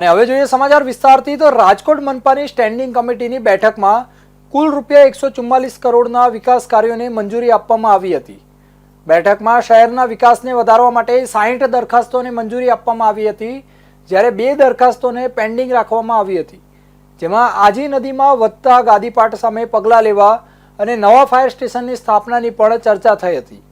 હવે જોઈએ સમાચાર વિસ્તારથી તો રાજકોટ મનપાની સ્ટેન્ડિંગ કમિટીની બેઠકમાં કુલ ₹144 કરોડના વિકાસ કાર્યોને મંજૂરી આપવામાં આવી હતી। બેઠકમાં શહેરના વિકાસને વધારવા માટે 60 દરખાસ્તોને મંજૂરી આપવામાં આવી હતી, જ્યારે 2 દરખાસ્તોને પેન્ડિંગ રાખવામાં આવી હતી, જેમાં આજી નદીમાં વધતા ગાદીપાટ સામે પગલાં લેવા અને નવા ફાયર સ્ટેશનની સ્થાપનાની પણ ચર્ચા થઈ હતી।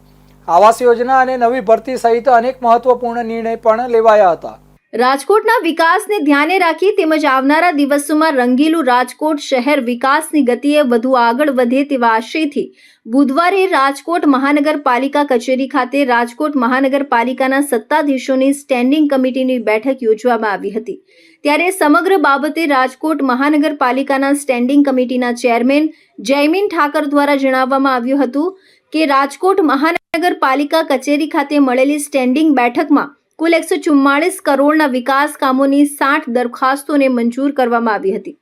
આવાસ યોજના અને નવી ભરતી સહિત અનેક મહત્વપૂર્ણ નિર્ણય પણ લેવાયા હતા। રાજકોટના વિકાસને ધ્યાને રાખી તેમજ આવનારા દિવસોમાં રંગીલું રાજકોટ શહેર વિકાસની ગતિએ વધુ આગળ વધે તેવા આશયથી બુધવારે રાજકોટ મહાનગરપાલિકા કચેરી ખાતે રાજકોટ મહાનગરપાલિકાના સત્તાધીશોની સ્ટેન્ડિંગ કમિટીની બેઠક યોજવામાં આવી હતી। ત્યારે સમગ્ર બાબતે રાજકોટ મહાનગરપાલિકાના સ્ટેન્ડિંગ કમિટીના ચેરમેન જયમીન ઠાકર દ્વારા જણાવવામાં આવ્યું હતું કે રાજકોટ મહાનગરપાલિકા કચેરી ખાતે મળેલી સ્ટેન્ડિંગ બેઠકમાં કુલ 144 કરોડના વિકાસ કામોની 60 દરખાસ્તોને મંજૂર કરવામાં આવી હતી।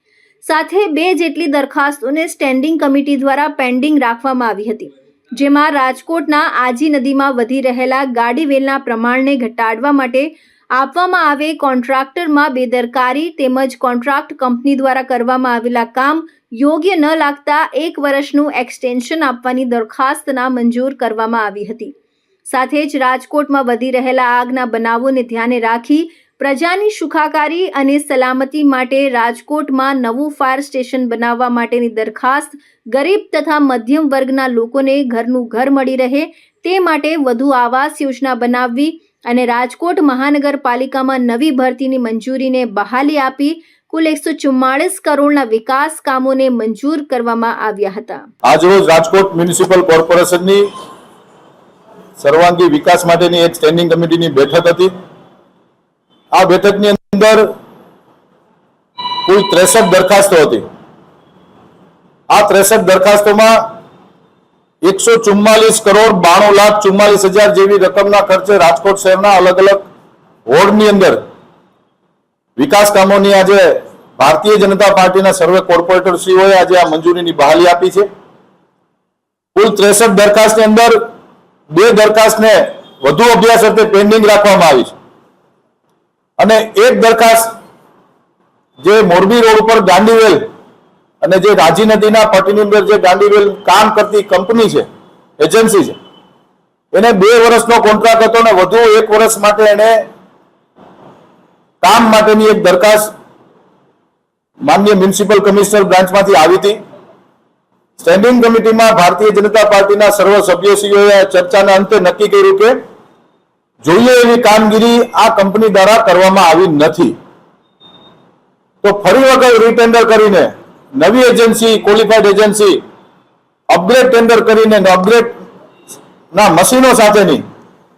સાથે 2 જેટલી દરખાસ્તોને સ્ટેન્ડિંગ કમિટી દ્વારા પેન્ડિંગ રાખવામાં આવી હતી, જેમાં રાજકોટના આજી નદીમાં વધી રહેલા ગાડીવેલના પ્રમાણને ઘટાડવા માટે આપવામાં આવે કોન્ટ્રાક્ટરમાં બેદરકારી તેમજ કોન્ટ્રાક્ટ કંપની દ્વારા કરવામાં આવેલા કામ યોગ્ય ન લાગતા 1 વર્ષનું એક્સટેન્શન આપવાની દરખાસ્તના મંજૂર કરવામાં આવી હતી। સાથે જ રાજકોટમાં વધી રહેલા આગના બનાવોને ધ્યાને રાખી પ્રજાની સુખાકારી અને સલામતી માટે રાજકોટમાં નવું ફાયર સ્ટેશન બનાવવા માટેની દરખાસ્ત ગરીબ તથા મધ્યમ વર્ગના લોકોને ઘરનું ઘર મળી રહે તે માટે વધુ આવાસ યોજના બનાવવી અને રાજકોટ મહાનગરપાલિકામાં નવી ભરતીની મંજૂરીને બહાલી આપી કુલ 144 કરોડના વિકાસ કામોને મંજૂર કરવામાં આવ્યા હતા। આજરોજ રાજકોટ મ્યુનિસિપલ કોર્પોરેશનની સર્વાંગી વિકાસ માટેની એક સ્ટેન્ડિંગ કમિટીની બેઠક હતી। આ બેઠકની અંદર કુલ 63 દરખાસ્તો હતી। આ 63 દરખાસ્તોમાં 144 કરોડ 92,44,00,000 જેવી રકમના ખર્ચે રાજકોટ શહેરના અલગ અલગ વોર્ડની અંદર વિકાસ કામોની આજે ભારતીય જનતા પાર્ટીના સર્વે કોર્પોરેટરશ્રીઓએ આજે આ મંજૂરીની બહાલી આપી છે। કુલ 63 દરખાસ્તની અંદર 2 દરખાસ્તને વધુ અભ્યાસ અર્થે પેન્ડિંગ રાખવામાં આવી છે અને 1 દરખાસ્ત જે મોરબી રોડ ઉપર ગાંડીવેલ અને જે રાજી નદીના પટ્ટીની અંદર જે ગાંડીવેલ કામ કરતી કંપની છે, એજન્સી છે, એને 2 વર્ષનો કોન્ટ્રાક્ટ હતો અને વધુ 1 વર્ષ માટે એને કામ માટેની એક દરખાસ્ત માનનીય મ્યુનિસિપલ કમિશનર બ્રાન્ચમાંથી આવી હતી। સ્ટેન્ડિંગ કમિટીમાં ભારતીય જનતા પાર્ટીના સર્વ સભ્યશ્રીઓએ ચર્ચાના અંતે નક્કી કર્યું કે જોઈએ એવી કામગીરી આ કંપની દ્વારા કરવામાં આવી નથી, તો ફરી વખત રીટેન્ડર કરીને નવી agency, qualified agency upgrade tender કરીને અપગ્રેડ ના મશીનો સાથેની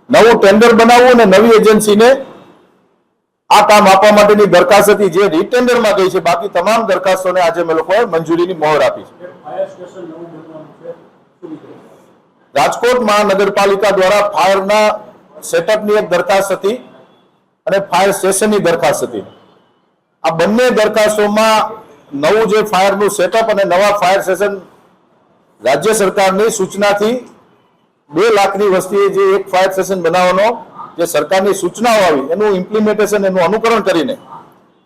નવું ટેન્ડર બનાવવું અને નવી એજન્સીને આ કામ આપવા માટેની દરખાસ્ત હતી જે રીટેન્ડરમાં ગઈ છે। બાકી તમામ દરખાસ્તોને આજે અમે લોકોએ મંજૂરીની મોહર આપી છે। રાજકોટ મહાનગરપાલિકા દ્વારા ફાયરના સેટઅપની એક દરખાસ્ત હતી અને ફાયર સ્ટેશનની દરખાસ્ત હતી। આ બંને દરખાસ્તોમાં નવું જે ફાયરનું સેટઅપ અને નવા ફાયર સ્ટેશન રાજ્ય સરકારની સૂચનાથી 2 લાખની વસ્તીએ જે એક ફાયર સ્ટેશન બનાવવાનો જે સરકારની સૂચનાઓ આવી એનું ઇમ્પ્લિમેન્ટેશન, એનું અનુકરણ કરીને